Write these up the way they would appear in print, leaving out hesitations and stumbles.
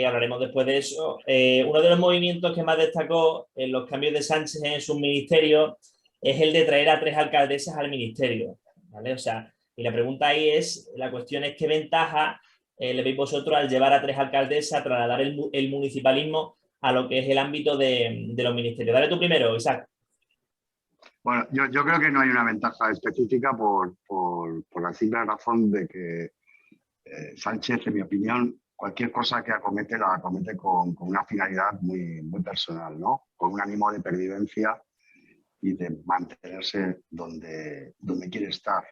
hablaremos después de eso. Uno de los movimientos que más destacó en los cambios de Sánchez en su ministerio es el de traer a 3 alcaldesas al ministerio, ¿vale? O sea, y la pregunta ahí es, la cuestión es qué ventaja le veis vosotros al llevar a 3 alcaldesas, trasladar el municipalismo a lo que es el ámbito de los ministerios. Dale tú primero, Isaac. Bueno, yo creo que no hay una ventaja específica por la simple razón de que Sánchez, en mi opinión, cualquier cosa que acomete la acomete con una finalidad muy personal, ¿no? Con un ánimo de pervivencia y de mantenerse donde quiere estar.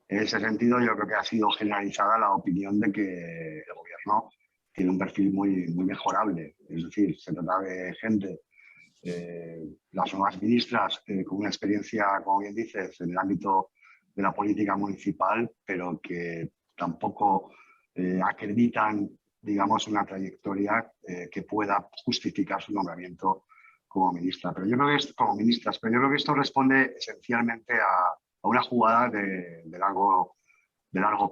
En ese sentido, yo creo que ha sido generalizada la opinión de que el gobierno tiene un perfil muy mejorable. Es decir, se trata de gente, las nuevas ministras, con una experiencia, como bien dices, en el ámbito de la política municipal, pero que tampoco acreditan, digamos, una trayectoria que pueda justificar su nombramiento como ministra. Pero yo creo que como ministras, pero yo creo que esto responde esencialmente a una jugada de largo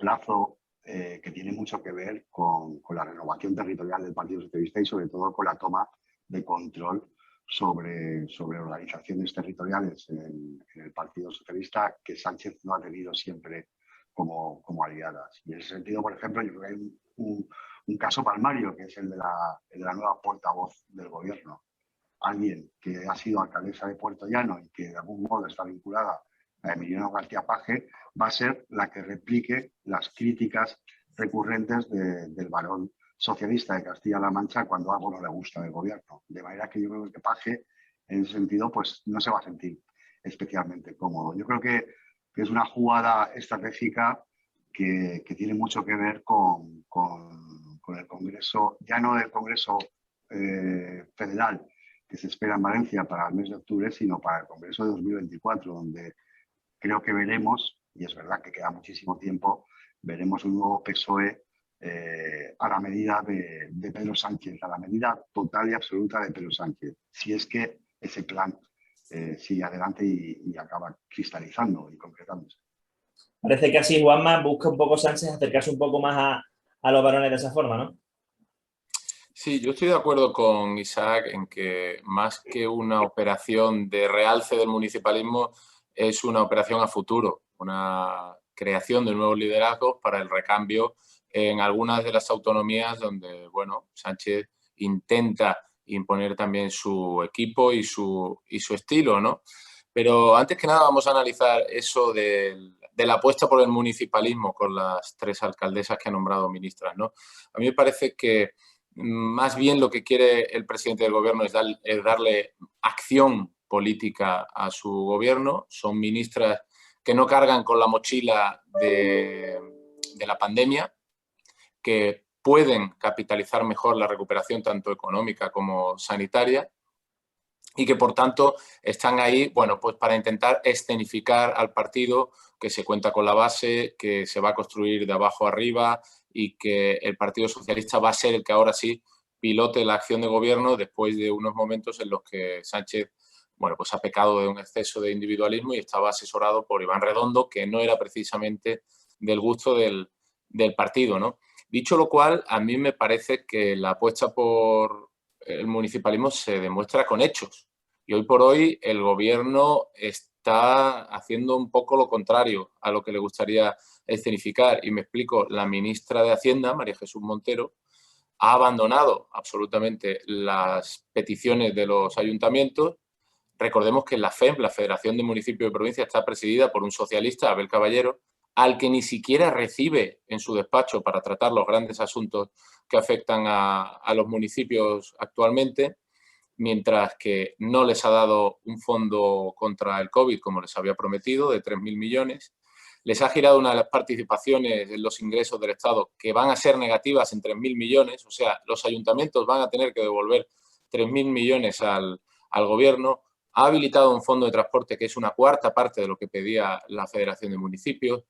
plazo que tiene mucho que ver con la renovación territorial del Partido Socialista y sobre todo con la toma de control sobre organizaciones territoriales en el Partido Socialista que Sánchez no ha tenido siempre como aliadas. Y en ese sentido, por ejemplo, yo creo que hay un caso palmario, que es el de la nueva portavoz del gobierno. Alguien que ha sido alcaldesa de Puerto Llano y que de algún modo está vinculada a Emiliano García Paje, va a ser la que replique las críticas recurrentes del varón socialista de Castilla-La Mancha cuando algo no le gusta del gobierno. De manera que yo creo que Paje, en ese sentido, pues no se va a sentir especialmente cómodo. Yo creo que es una jugada estratégica que tiene mucho que ver con el Congreso, ya no del Congreso federal, que se espera en Valencia para el mes de octubre, sino para el Congreso de 2024, donde creo que veremos, y es verdad que queda muchísimo tiempo, veremos un nuevo PSOE a la medida de Pedro Sánchez, a la medida total y absoluta de Pedro Sánchez, si es que ese plan sigue adelante y acaba cristalizando y concretándose. Parece que así Juanma busca un poco Sánchez acercarse un poco más a los varones de esa forma, ¿no? Sí, yo estoy de acuerdo con Isaac en que más que una operación de realce del municipalismo es una operación a futuro, una creación de nuevos liderazgos para el recambio en algunas de las autonomías donde, bueno, Sánchez intenta imponer también su equipo y su estilo, ¿no? Pero antes que nada vamos a analizar eso de la apuesta por el municipalismo con las 3 alcaldesas que ha nombrado ministras, ¿no? A mí me parece que más bien lo que quiere el presidente del gobierno es darle acción política a su gobierno. Son ministras que no cargan con la mochila de la pandemia, que pueden capitalizar mejor la recuperación tanto económica como sanitaria y que, por tanto, están ahí, bueno, pues para intentar escenificar al partido, que se cuenta con la base, que se va a construir de abajo arriba y que el Partido Socialista va a ser el que ahora sí pilote la acción de gobierno después de unos momentos en los que Sánchez, bueno, pues ha pecado de un exceso de individualismo y estaba asesorado por Iván Redondo, que no era precisamente del gusto del partido, ¿no? Dicho lo cual, a mí me parece que la apuesta por el municipalismo se demuestra con hechos. Y hoy por hoy el gobierno está haciendo un poco lo contrario a lo que le gustaría escenificar. Y me explico, la ministra de Hacienda, María Jesús Montero, ha abandonado absolutamente las peticiones de los ayuntamientos. Recordemos que la FEM, la Federación de Municipios y Provincias, está presidida por un socialista, Abel Caballero, al que ni siquiera recibe en su despacho para tratar los grandes asuntos que afectan a los municipios actualmente, mientras que no les ha dado un fondo contra el COVID, como les había prometido, de 3.000 millones. Les ha girado una de las participaciones en los ingresos del Estado que van a ser negativas en 3.000 millones, o sea, los ayuntamientos van a tener que devolver 3.000 millones al gobierno. Ha habilitado un fondo de transporte que es una cuarta parte de lo que pedía la Federación de Municipios,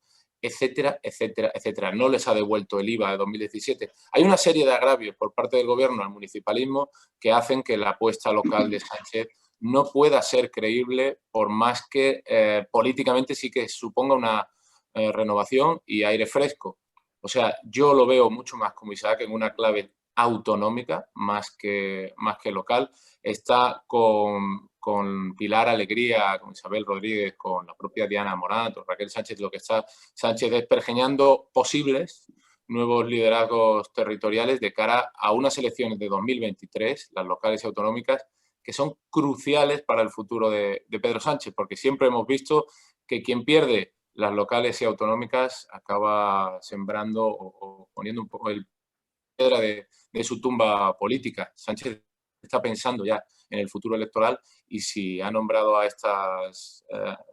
etcétera, etcétera, etcétera. No les ha devuelto el IVA de 2017. Hay una serie de agravios por parte del gobierno al municipalismo que hacen que la apuesta local de Sánchez no pueda ser creíble, por más que políticamente sí que suponga una renovación y aire fresco. O sea, yo lo veo mucho más como Isaac en una clave autonómica más que local. Está con Pilar Alegría, con Isabel Rodríguez, con la propia Diana Morant o Raquel Sánchez. Lo que está Sánchez es pergeñando posibles nuevos liderazgos territoriales de cara a unas elecciones de 2023, las locales y autonómicas, que son cruciales para el futuro de Pedro Sánchez, porque siempre hemos visto que quien pierde las locales y autonómicas acaba sembrando o poniendo un poco el piedra de su tumba política. Sánchez está pensando ya en el futuro electoral y si ha nombrado a estas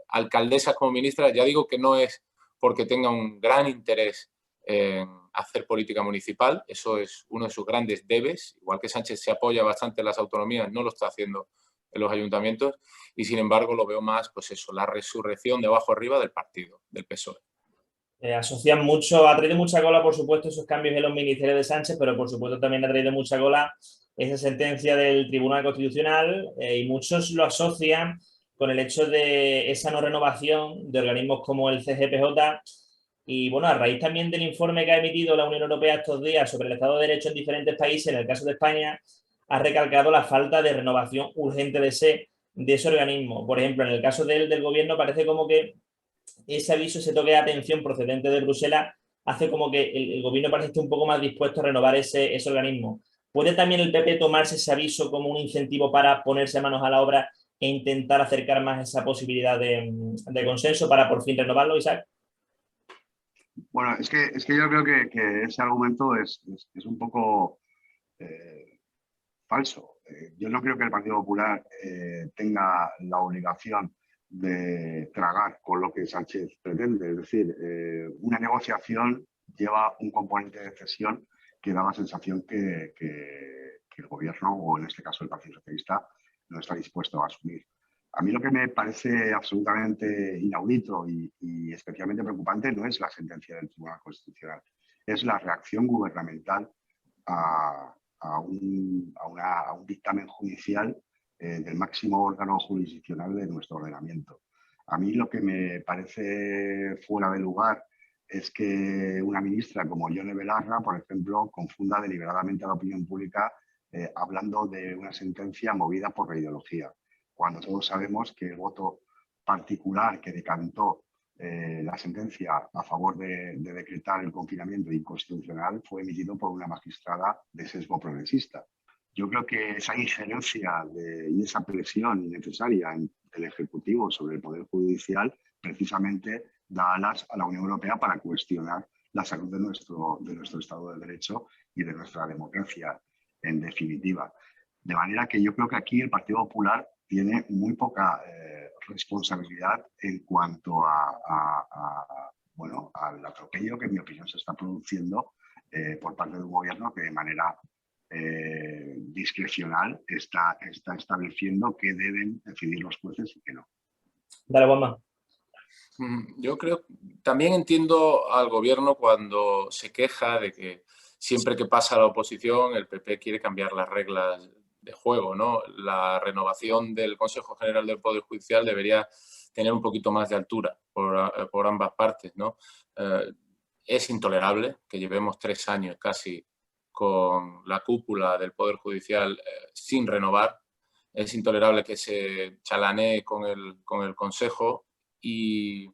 alcaldesas como ministras, ya digo que no es porque tenga un gran interés en hacer política municipal, eso es uno de sus grandes debes, igual que Sánchez se apoya bastante en las autonomías, no lo está haciendo en los ayuntamientos, y sin embargo lo veo más, pues eso, la resurrección de abajo arriba del partido, del PSOE. Asocian mucho, ha traído mucha cola, por supuesto, esos cambios en los ministerios de Sánchez, pero por supuesto también ha traído mucha cola esa sentencia del Tribunal Constitucional y muchos lo asocian con el hecho de esa no renovación de organismos como el CGPJ. Y bueno, a raíz también del informe que ha emitido la Unión Europea estos días sobre el Estado de Derecho en diferentes países, en el caso de España, ha recalcado la falta de renovación urgente de ese organismo. Por ejemplo, en el caso del gobierno parece como que ese aviso, ese toque de atención procedente de Bruselas, hace como que el gobierno parece estar un poco más dispuesto a renovar ese organismo. ¿Puede también el PP tomarse ese aviso como un incentivo para ponerse manos a la obra e intentar acercar más esa posibilidad de consenso para por fin renovarlo, Isaac? Bueno, es que yo creo que ese argumento es un poco falso. Yo no creo que el Partido Popular tenga la obligación de tragar con lo que Sánchez pretende. Es decir, una negociación lleva un componente de cesión que da la sensación que el gobierno, o en este caso el Partido Socialista, no está dispuesto a asumir. A mí lo que me parece absolutamente inaudito y especialmente preocupante no es la sentencia del Tribunal Constitucional, es la reacción gubernamental a un dictamen judicial del máximo órgano jurisdiccional de nuestro ordenamiento. A mí lo que me parece fuera de lugar es que una ministra como Yone Belarra, por ejemplo, confunda deliberadamente a la opinión pública hablando de una sentencia movida por la ideología, cuando todos sabemos que el voto particular que decantó la sentencia a favor de decretar el confinamiento inconstitucional fue emitido por una magistrada de sesgo progresista. Yo creo que esa injerencia y esa presión innecesaria del Ejecutivo sobre el Poder Judicial precisamente da alas a la Unión Europea para cuestionar la salud de nuestro Estado de Derecho y de nuestra democracia, en definitiva. De manera que yo creo que aquí el Partido Popular tiene muy poca responsabilidad en cuanto al atropello que, en mi opinión, se está produciendo por parte de un gobierno que de manera discrecional está estableciendo qué deben decidir los jueces y qué no. Dale, Juanma. Yo creo, también entiendo al gobierno cuando se queja de que siempre que pasa la oposición el PP quiere cambiar las reglas de juego, ¿no? La renovación del Consejo General del Poder Judicial debería tener un poquito más de altura por ambas partes, ¿no? Es intolerable que llevemos 3 años casi con la cúpula del Poder Judicial sin renovar. Es intolerable que se chalanee con el Consejo y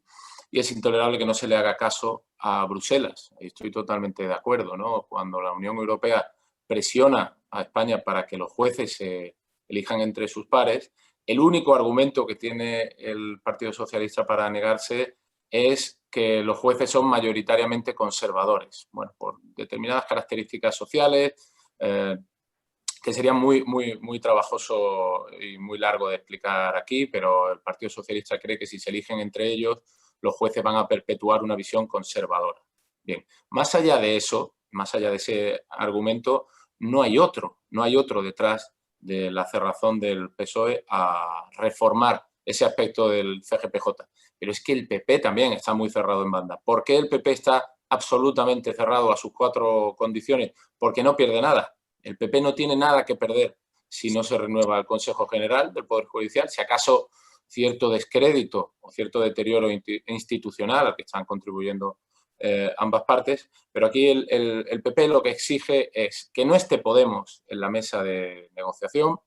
es intolerable que no se le haga caso a Bruselas. Estoy totalmente de acuerdo, ¿no? Cuando la Unión Europea presiona a España para que los jueces se elijan entre sus pares, el único argumento que tiene el Partido Socialista para negarse es que los jueces son mayoritariamente conservadores, bueno, por determinadas características sociales, que sería muy trabajoso y muy largo de explicar aquí, pero el Partido Socialista cree que si se eligen entre ellos, los jueces van a perpetuar una visión conservadora. Bien, más allá de eso, más allá de ese argumento, no hay otro detrás de la cerrazón del PSOE a reformar ese aspecto del CGPJ. Pero es que el PP también está muy cerrado en banda. ¿Por qué el PP está absolutamente cerrado a sus 4 condiciones? Porque no pierde nada. El PP no tiene nada que perder si no se renueva el Consejo General del Poder Judicial. Si acaso cierto descrédito o cierto deterioro institucional al que están contribuyendo ambas partes, pero aquí el PP lo que exige es que no esté Podemos en la mesa de negociación,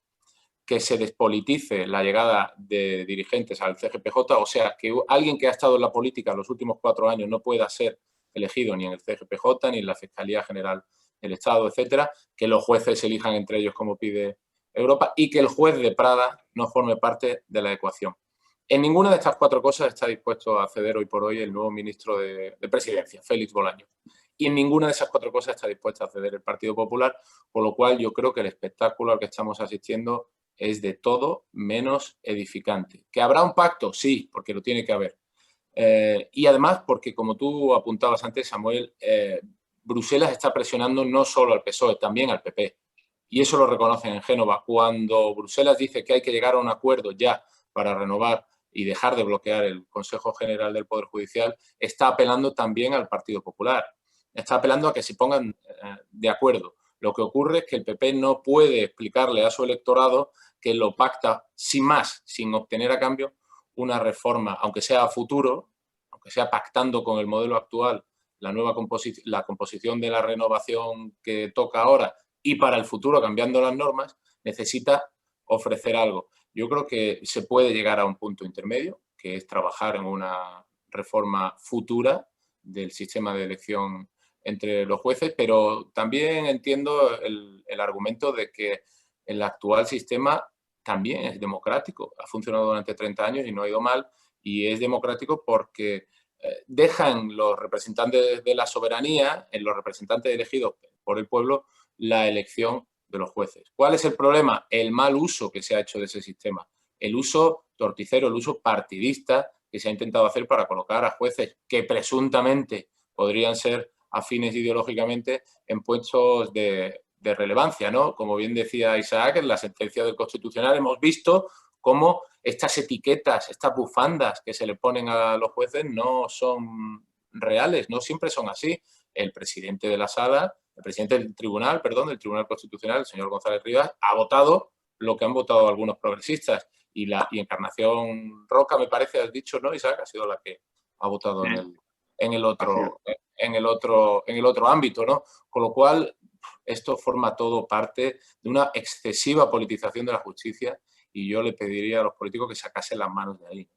que se despolitice la llegada de dirigentes al CGPJ, o sea, que alguien que ha estado en la política los últimos 4 años no pueda ser elegido ni en el CGPJ, ni en la Fiscalía General del Estado, etcétera, que los jueces elijan entre ellos como pide Europa y que el juez de Prada no forme parte de la ecuación. En ninguna de estas 4 cosas está dispuesto a ceder hoy por hoy el nuevo ministro de Presidencia, Félix Bolaños. Y en ninguna de esas 4 cosas está dispuesto a ceder el Partido Popular, con lo cual yo creo que el espectáculo al que estamos asistiendo es de todo menos edificante. ¿Que habrá un pacto? Sí, porque lo tiene que haber. Y además porque, como tú apuntabas antes, Samuel, Bruselas está presionando no solo al PSOE, también al PP. Y eso lo reconocen en Génova. Cuando Bruselas dice que hay que llegar a un acuerdo ya para renovar y dejar de bloquear el Consejo General del Poder Judicial, está apelando también al Partido Popular. Está apelando a que se pongan de acuerdo. Lo que ocurre es que el PP no puede explicarle a su electorado que lo pacta sin más, sin obtener a cambio una reforma, aunque sea a futuro, aunque sea pactando con el modelo actual la nueva composición de la renovación que toca ahora y para el futuro cambiando las normas, necesita ofrecer algo. Yo creo que se puede llegar a un punto intermedio, que es trabajar en una reforma futura del sistema de elección entre los jueces, pero también entiendo el argumento de que el actual sistema también es democrático. Ha funcionado durante 30 años y no ha ido mal, y es democrático porque dejan los representantes de la soberanía, en los representantes elegidos por el pueblo, la elección de los jueces. ¿Cuál es el problema? El mal uso que se ha hecho de ese sistema. El uso torticero, el uso partidista que se ha intentado hacer para colocar a jueces que presuntamente podrían ser afines ideológicamente en puestos de relevancia, ¿no? Como bien decía Isaac, en la sentencia del Constitucional hemos visto cómo estas etiquetas, estas bufandas que se le ponen a los jueces no son reales, no siempre son así. El presidente de la sala, el presidente del tribunal, perdón, del Tribunal Constitucional, el señor González Rivas, ha votado lo que han votado algunos progresistas. Y Encarnación Roca, me parece, has dicho, ¿no, Isaac? Ha sido la que ha votado en el otro ámbito, ¿no? Con lo cual, esto forma todo parte de una excesiva politización de la justicia y yo le pediría a los políticos que sacasen las manos de ahí.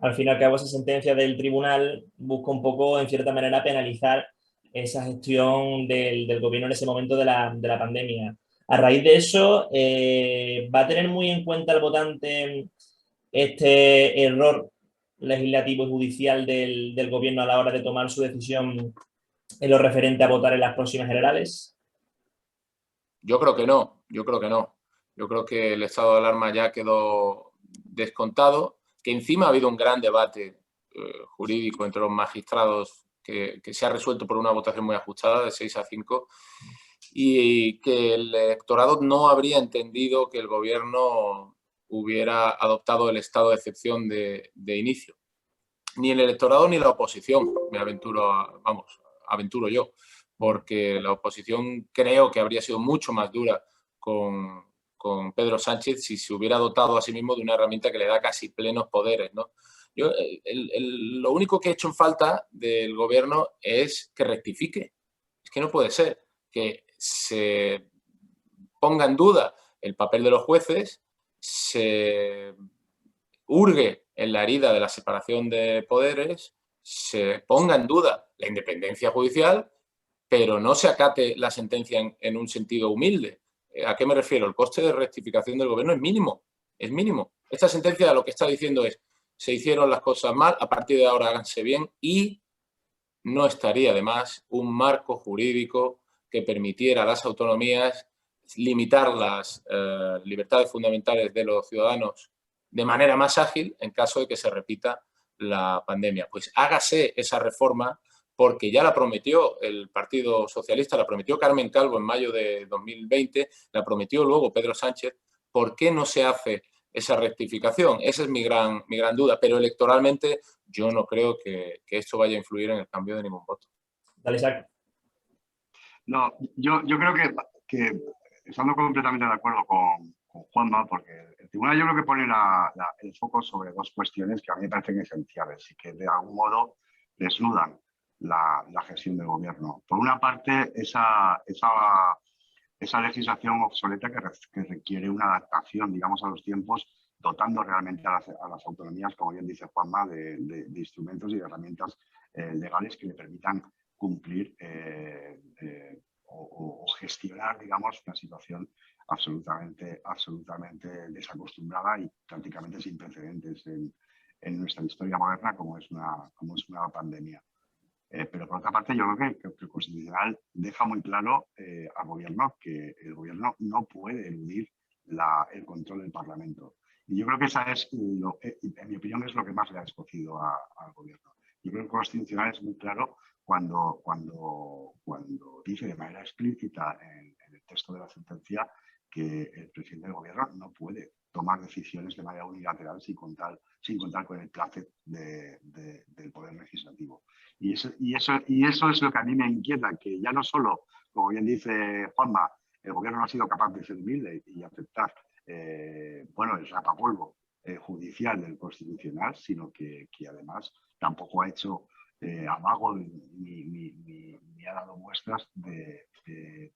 Al fin y al cabo, esa sentencia del tribunal busca un poco, en cierta manera, penalizar esa gestión del gobierno en ese momento de la pandemia. A raíz de eso, ¿va a tener muy en cuenta el votante este error legislativo y judicial del gobierno a la hora de tomar su decisión en lo referente a votar en las próximas generales? Yo creo que no, yo creo que no. Yo creo que el estado de alarma ya quedó descontado, que encima ha habido un gran debate jurídico entre los magistrados que se ha resuelto por una votación muy ajustada de 6-5 y que el electorado no habría entendido que el gobierno hubiera adoptado el estado de excepción de inicio. Ni el electorado ni la oposición, me aventuro yo, porque la oposición creo que habría sido mucho más dura con Pedro Sánchez si se hubiera dotado a sí mismo de una herramienta que le da casi plenos poderes, ¿no? Yo, lo único que he hecho en falta del gobierno es que rectifique. Es que no puede ser que se ponga en duda el papel de los jueces, se hurgue en la herida de la separación de poderes, se ponga en duda la independencia judicial, pero no se acate la sentencia en un sentido humilde. ¿A qué me refiero? El coste de rectificación del gobierno es mínimo, es mínimo. Esta sentencia lo que está diciendo es, se hicieron las cosas mal, a partir de ahora háganse bien y no estaría de más un marco jurídico que permitiera a las autonomías limitar las libertades fundamentales de los ciudadanos de manera más ágil en caso de que se repita la pandemia. Pues hágase esa reforma porque ya la prometió el Partido Socialista, la prometió Carmen Calvo en mayo de 2020, la prometió luego Pedro Sánchez. ¿Por qué no se hace esa rectificación? Esa es mi gran duda, pero electoralmente yo no creo que esto vaya a influir en el cambio de ningún voto. Dale, Isaac. No, yo creo que estando completamente de acuerdo con Juanma, porque el tribunal yo creo que pone el foco sobre 2 cuestiones que a mí me parecen esenciales y que de algún modo desnudan la gestión del gobierno. Por una parte, esa legislación obsoleta que requiere una adaptación, digamos, a los tiempos, dotando realmente a las autonomías, como bien dice Juanma, de instrumentos y de herramientas legales que le permitan cumplir o gestionar, digamos, una situación absolutamente desacostumbrada y prácticamente sin precedentes en nuestra historia moderna, como es una pandemia. Pero por otra parte, yo creo que el Constitucional deja muy claro al Gobierno que el Gobierno no puede eludir el control del Parlamento. Y yo creo que esa es, en mi opinión, es lo que más le ha escocido al Gobierno. Yo creo que el Constitucional es muy claro cuando dice de manera explícita en el texto de la sentencia que el presidente del Gobierno no puede tomar decisiones de manera unilateral sin contar con el placer del Poder Legislativo. Y eso es lo que a mí me inquieta, que ya no solo, como bien dice Juanma, el Gobierno no ha sido capaz de ser humilde y aceptar el rapapolvo judicial del Constitucional, sino que además tampoco ha hecho amago ni ha dado muestras de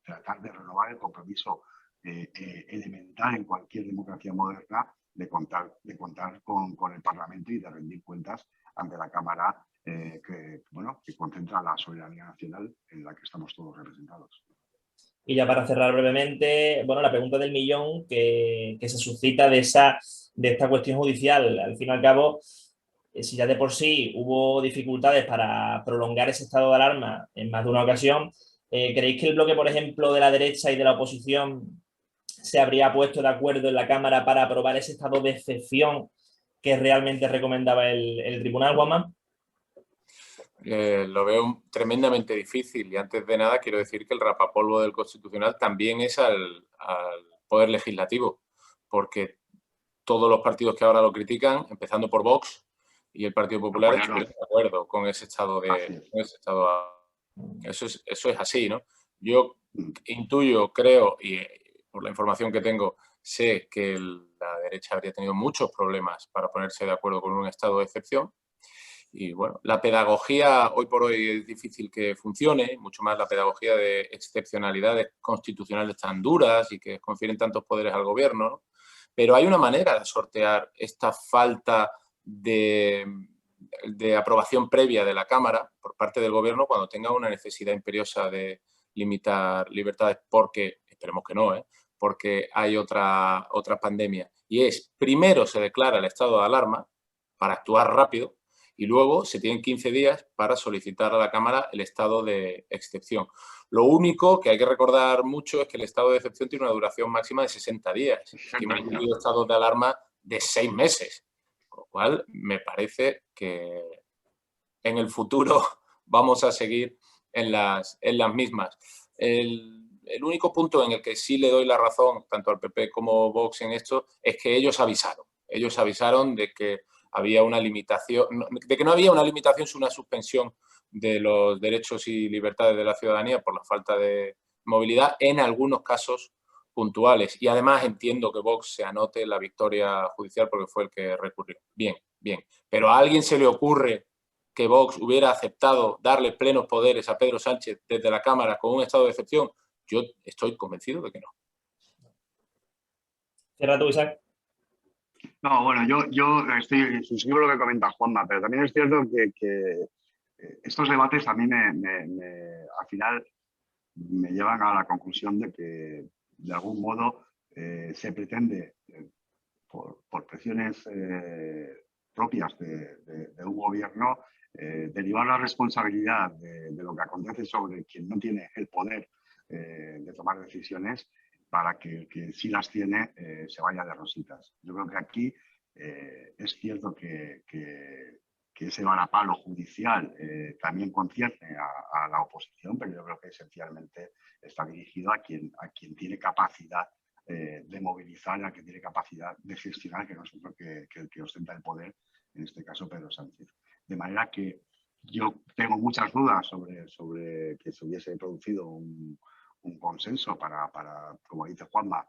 tratar de renovar el compromiso elemental en cualquier democracia moderna de contar con el Parlamento y de rendir cuentas ante la Cámara que concentra la soberanía nacional en la que estamos todos representados. Y ya para cerrar brevemente, bueno, la pregunta del millón que se suscita de esta cuestión judicial. Al fin y al cabo, si ya de por sí hubo dificultades para prolongar ese estado de alarma en más de una ocasión, ¿creéis que el bloque, por ejemplo, de la derecha y de la oposición se habría puesto de acuerdo en la Cámara para aprobar ese estado de excepción que realmente recomendaba el tribunal, Juanma? Lo veo tremendamente difícil y antes de nada quiero decir que el rapapolvo del Constitucional también es al Poder Legislativo, porque todos los partidos que ahora lo critican, empezando por Vox y el Partido Popular, están de acuerdo con ese estado Eso es así, ¿no? Yo intuyo, creo, y por la información que tengo, sé que la derecha habría tenido muchos problemas para ponerse de acuerdo con un estado de excepción. Y bueno, la pedagogía hoy por hoy es difícil que funcione, mucho más la pedagogía de excepcionalidades constitucionales tan duras y que confieren tantos poderes al gobierno, ¿no? Pero hay una manera de sortear esta falta de aprobación previa de la Cámara por parte del gobierno cuando tenga una necesidad imperiosa de limitar libertades porque, esperemos que no, porque hay otra pandemia. Y es, primero se declara el estado de alarma para actuar rápido, y luego se tienen 15 días para solicitar a la Cámara el estado de excepción. Lo único que hay que recordar mucho es que el estado de excepción tiene una duración máxima de 60 días. Aquí hemos tenido estados de alarma de 6 meses, con lo cual me parece que en el futuro vamos a seguir en las mismas. El único punto en el que sí le doy la razón, tanto al PP como Vox en esto, es que ellos avisaron. Ellos avisaron de que había una limitación, de que no había una limitación, sino una suspensión de los derechos y libertades de la ciudadanía por la falta de movilidad en algunos casos puntuales. Y además entiendo que Vox se anote la victoria judicial porque fue el que recurrió. Bien, bien. Pero a alguien se le ocurre que Vox hubiera aceptado darle plenos poderes a Pedro Sánchez desde la Cámara con un estado de excepción. Yo estoy convencido de que no. Cierra tú, Isaac. No, bueno, yo suscribo lo que comenta Juanma, pero también es cierto que estos debates a mí al final me llevan a la conclusión de que de algún modo se pretende, por presiones propias de un gobierno, derivar la responsabilidad de lo que acontece sobre quien no tiene el poder de tomar decisiones para que el que sí las tiene se vaya de rositas. Yo creo que aquí es cierto que ese varapalo judicial también concierne a la oposición, pero yo creo que esencialmente está dirigido a quien tiene capacidad de movilizar, a quien tiene capacidad de gestionar, que no es otro que el que ostenta el poder, en este caso Pedro Sánchez. De manera que yo tengo muchas dudas sobre que se hubiese producido un consenso para, como dice Juanma,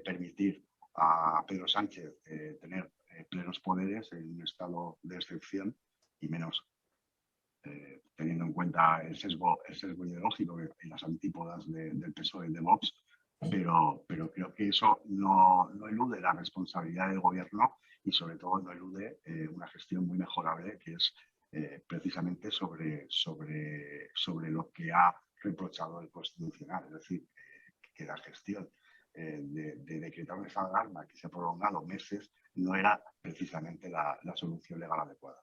permitir a Pedro Sánchez tener plenos poderes en un estado de excepción y menos teniendo en cuenta el sesgo ideológico y las antípodas del PSOE y de Vox, pero creo que eso no elude la responsabilidad del gobierno y sobre todo no elude una gestión muy mejorable, que es precisamente sobre lo que ha reprochado el Constitucional, es decir, que la gestión de decretar un estado de alarma que se ha prolongado meses no era precisamente la solución legal adecuada.